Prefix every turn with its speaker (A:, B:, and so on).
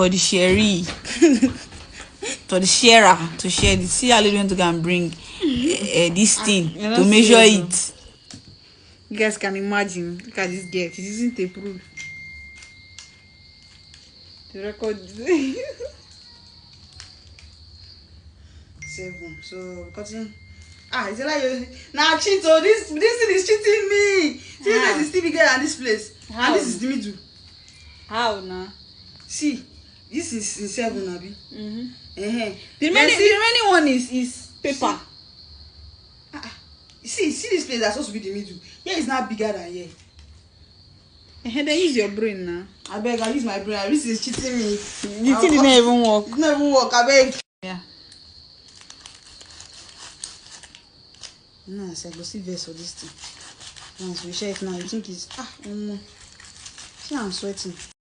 A: For the sherry. For the sharer to share this. See how lady went to go and bring this thing to measure it.
B: You guys can imagine. Look at this girl. She's using tape rule to record this. 7. So cutting. Is it like now cheat? So this thing is cheating me. See, this is still bigger than this place. How? And this is the middle. How now? See, this is in 7, Abi. The remaining one is paper. See this place that's supposed to be the middle. Here is now bigger than here. Then use your brain now. I beg, I use my brain. This is cheating me. The thing did not even work. It did not even work. I beg. Yeah. No, I said go see verse for this thing. Once we share it now, you think it's see I'm sweating.